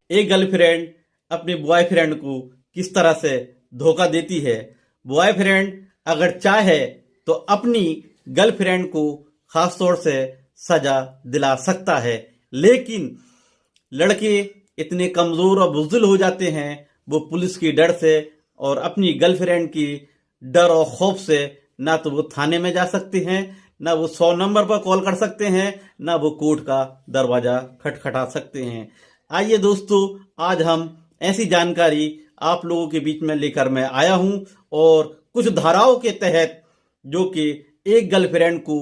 एक गर्लफ्रेंड अपने बॉयफ्रेंड को किस तरह से धोखा देती है। बॉयफ्रेंड अगर चाहे तो अपनी गर्लफ्रेंड को खास तौर से सजा दिला सकता है, लेकिन लड़के इतने कमजोर और बुज़दिल हो जाते हैं, वो पुलिस की डर से और अपनी गर्लफ्रेंड की डर और खौफ से ना तो वो थाने में जा सकते हैं, ना वो 100 नंबर पर कॉल कर सकते हैं, ना वो कोर्ट का दरवाजा खटखटा सकते हैं। आइए दोस्तों, आज हम ऐसी जानकारी आप लोगों के बीच में लेकर मैं आया हूं और कुछ धाराओं के तहत जो कि एक गर्लफ्रेंड को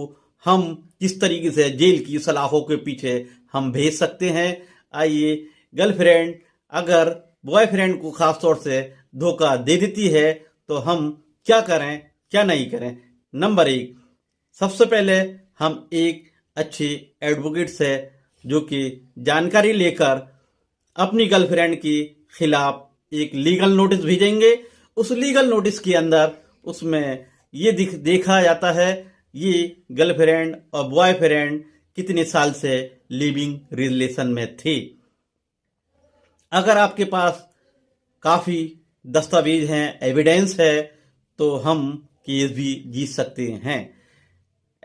हम किस तरीके से जेल की सलाखों के पीछे हम भेज सकते हैं। आइए, गर्लफ्रेंड अगर बॉयफ्रेंड को खास तौर से धोखा दे देती है तो हम क्या करें, क्या नहीं करें। नंबर 1, सबसे पहले हम एक अच्छे एडवोकेट से जो कि जानकारी लेकर अपनी गर्लफ्रेंड के खिलाफ एक लीगल नोटिस भेजेंगे। उस लीगल नोटिस के अंदर उसमें ये देखा जाता है ये गर्लफ्रेंड और बॉयफ्रेंड कितने साल से लिविंग रिलेशन में थे। अगर आपके पास काफी दस्तावेज हैं, एविडेंस है, तो हम केस भी जीत सकते हैं।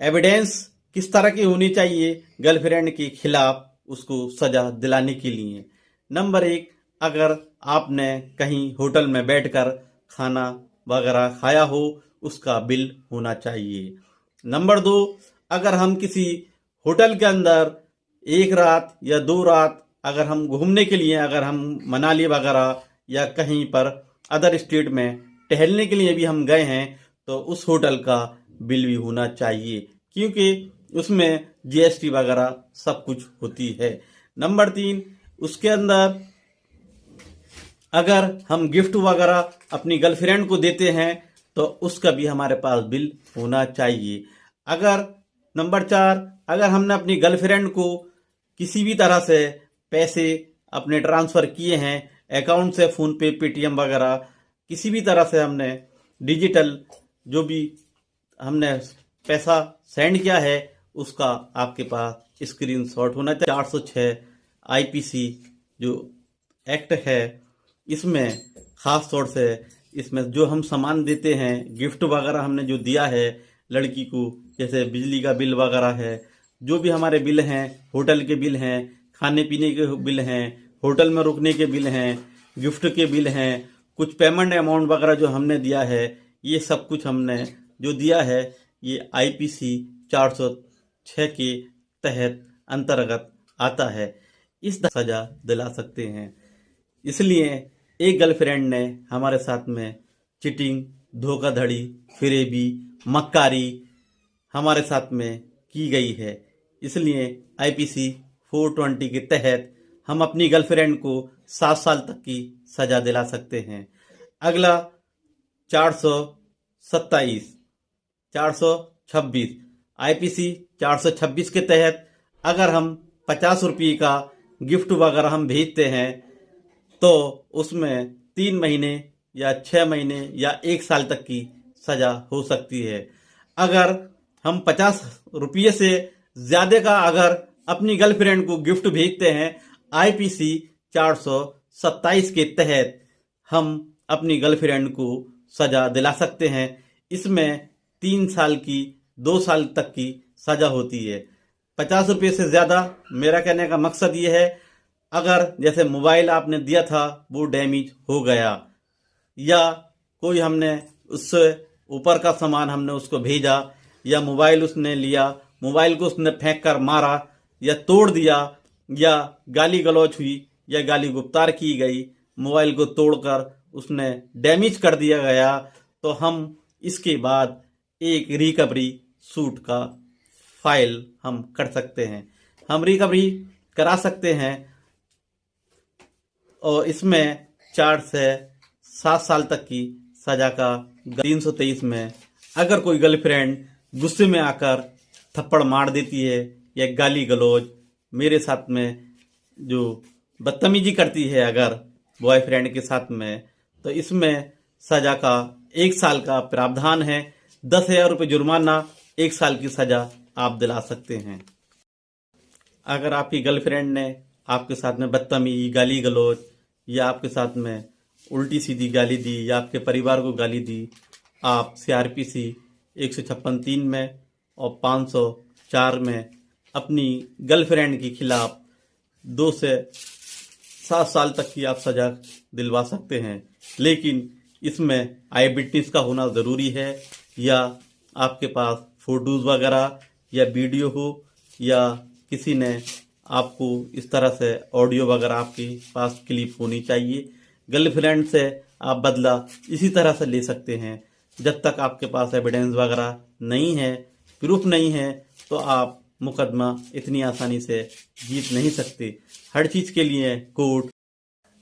एविडेंस किस तरह की होनी चाहिए गर्लफ्रेंड के खिलाफ उसको सजा दिलाने के लिए। नंबर 1, अगर आपने कहीं होटल में बैठकर खाना वगैरह खाया हो, उसका बिल होना चाहिए। नंबर 2, अगर हम किसी होटल के अंदर 1 रात या 2 रात अगर हम घूमने के लिए, अगर हम मनाली वगैरह या कहीं पर अदर स्टेट में टहलने के लिए भी हम गए हैं, तो उस होटल का बिल भी होना चाहिए, क्योंकि उसमें जीएसटी वगैरह सब कुछ होती है। नंबर 3, उसके अंदर अगर हम गिफ्ट वगैरह अपनी गर्लफ्रेंड को देते हैं तो उसका भी हमारे पास बिल होना चाहिए। अगर नंबर 4, अगर हमने अपनी गर्लफ्रेंड को किसी भी तरह से पैसे अपने ट्रांसफर किए हैं अकाउंट से, फोन पे, पेटीएम वगैरह, किसी भी तरह से हमने डिजिटल जो भी हमने पैसा सेंड किया है, उसका आपके पास स्क्रीनशॉट होना चाहिए। 406 आईपीसी जो एक्ट है, इसमें खास तौर से इसमें जो हम सामान देते हैं, गिफ्ट वगैरह हमने जो दिया है लड़की को, जैसे बिजली का बिल वगैरह है, जो भी हमारे बिल हैं, होटल के बिल हैं, खाने पीने के बिल हैं, होटल में रुकने के बिल हैं, गिफ्ट के बिल हैं, कुछ पेमेंट अमाउंट वगैरह जो हमने दिया है, ये सब कुछ हमने जो दिया है ये आईपीसी 406 के तहत अंतर्गत आता है। इस सजा दिला सकते हैं। इसलिए एक गर्लफ्रेंड ने हमारे साथ में चिटिंग, धोखाधड़ी, फिरेबी, मक्कारी हमारे साथ में की गई है। इसलिए आईपीसी 420 के तहत हम अपनी गर्लफ्रेंड को 7 साल तक की सजा दिला सकते हैं। अगला 427, 426 आईपीसी 426 के तहत अगर हम 50 रुपये का गिफ्ट वगैरह हम भेजते हैं तो उसमें 3 महीने या 6 महीने या 1 साल तक की सजा हो सकती है। अगर हम 50 रुपये से ज्यादा का अगर अपनी गर्लफ्रेंड को गिफ्ट भेजते हैं, आईपीसी 427 के तहत हम अपनी गर्लफ्रेंड को सजा दिला सकते हैं। इसमें 3 साल की 2 साल तक की सजा होती है। 50 रुपये से ज्यादा, मेरा कहने का मकसद ये है, अगर जैसे मोबाइल आपने दिया था वो डैमेज हो गया, या कोई हमने उससे ऊपर का सामान हमने उसको भेजा, या मोबाइल उसने लिया, मोबाइल को उसने फेंक कर मारा या तोड़ दिया, या गाली गलौज हुई या गाली गुप्तार की गई, मोबाइल को तोड़कर उसने डैमेज कर दिया गया, तो हम इसके बाद एक रिकवरी सूट का फाइल हम कर सकते हैं। हम रिकवरी करा सकते हैं और इसमें 4 से 7 साल तक की सजा का 323 में अगर कोई गर्लफ्रेंड गुस्से में आकर थप्पड़ मार देती है या गाली गलौज मेरे साथ में जो बदतमीजी करती है अगर बॉयफ्रेंड के साथ में, तो इसमें सजा का 1 साल का प्रावधान है। 10,000 रुपये जुर्माना, 1 साल की सजा आप दिला सकते हैं। अगर आपकी गर्लफ्रेंड ने आपके साथ में बदतमीजी, गाली गलौज या आपके साथ में उल्टी सीधी गाली दी या आपके परिवार को गाली दी, आप CRPC 156(3) में और 504 में अपनी गर्लफ्रेंड के खिलाफ 2 से 7 साल तक की आप सजा दिलवा सकते हैं। लेकिन इसमें आई विटनेस का होना ज़रूरी है, या आपके पास फोटोज़ वगैरह या वीडियो हो, या किसी ने आपको इस तरह से ऑडियो वगैरह आपके पास क्लिप होनी चाहिए। गर्लफ्रेंड से आप बदला इसी तरह से ले सकते हैं। जब तक आपके पास एविडेंस वगैरह नहीं है, प्रूफ नहीं है, तो आप मुकदमा इतनी आसानी से जीत नहीं सकते। हर चीज़ के लिए कोर्ट,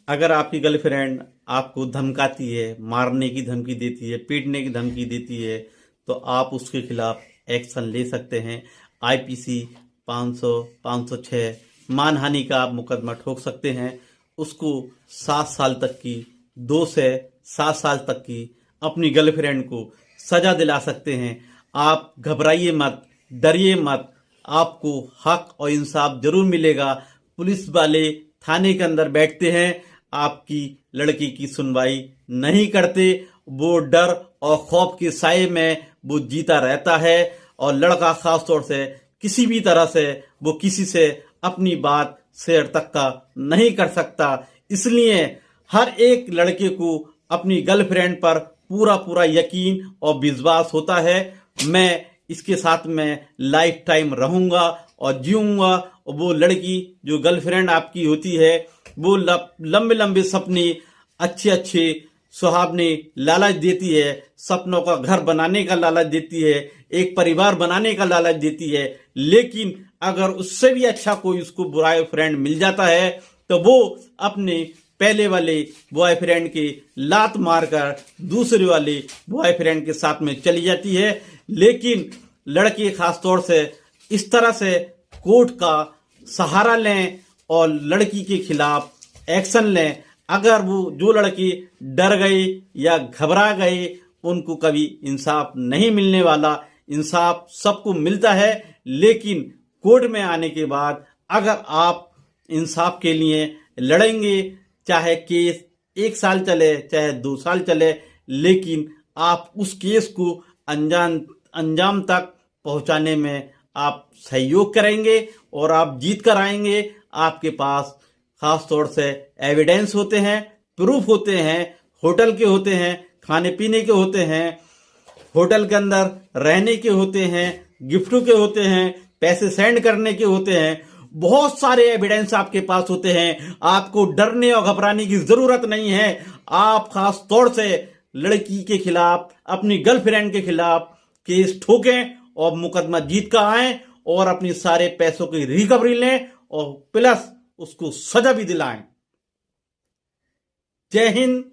अगर आपकी गर्लफ्रेंड आपको धमकाती है, मारने की धमकी देती है, पीटने की धमकी देती है, तो आप उसके खिलाफ एक्शन ले सकते हैं। IPC 500, 506 मानहानि का आप मुकदमा ठोक सकते हैं। उसको 7 साल तक की, 2 से 7 साल तक की अपनी गर्लफ्रेंड को सजा दिला सकते हैं। आप घबराइए मत, डरिए मत, आपको हक और इंसाफ जरूर मिलेगा। पुलिस वाले थाने के अंदर बैठते हैं, आपकी लड़की की सुनवाई नहीं करते। वो डर और खौफ के साए में वो जीता रहता है, और लड़का खास तौर से किसी भी तरह से वो किसी से अपनी बात शेयर तक का नहीं कर सकता। इसलिए हर एक लड़के को अपनी गर्लफ्रेंड पर पूरा पूरा यकीन और विश्वास होता है। मैं इसके साथ में लाइफ टाइम रहूंगा और जीऊंगा। और वो लड़की जो गर्लफ्रेंड आपकी होती है, वो लंबे लंबे सपने, अच्छे अच्छे सुहावने लालच देती है, सपनों का घर बनाने का लालच देती है, एक परिवार बनाने का लालच देती है। लेकिन अगर उससे भी अच्छा कोई उसको बॉयफ्रेंड मिल जाता है, तो वो अपने पहले वाले बॉयफ्रेंड के लात मारकर दूसरे वाले बॉयफ्रेंड के साथ में चली जाती है। लेकिन लड़के खास तौर से इस तरह से कोर्ट का सहारा लें और लड़की के खिलाफ एक्शन लें। अगर वो जो लड़के डर गए या घबरा गए, उनको कभी इंसाफ नहीं मिलने वाला। इंसाफ सबको मिलता है, लेकिन कोर्ट में आने के बाद अगर आप इंसाफ के लिए लड़ेंगे, चाहे केस 1 साल चले, चाहे 2 साल चले, लेकिन आप उस केस को अंजाम तक पहुंचाने में आप सहयोग करेंगे और आप जीत कर आएंगे। आपके पास खास तौर से एविडेंस होते हैं, प्रूफ होते हैं, होटल के होते हैं, खाने पीने के होते हैं, होटल के अंदर रहने के होते हैं, गिफ्टों के होते हैं, पैसे सेंड करने के होते हैं। बहुत सारे एविडेंस आपके पास होते हैं। आपको डरने और घबराने की जरूरत नहीं है। आप खास तौर से लड़की के खिलाफ, अपनी गर्लफ्रेंड के खिलाफ केस ठोकें और मुकदमा जीत कर आए और अपनी सारे पैसों की रिकवरी लें और प्लस उसको सजा भी दिलाएं। जय हिंद।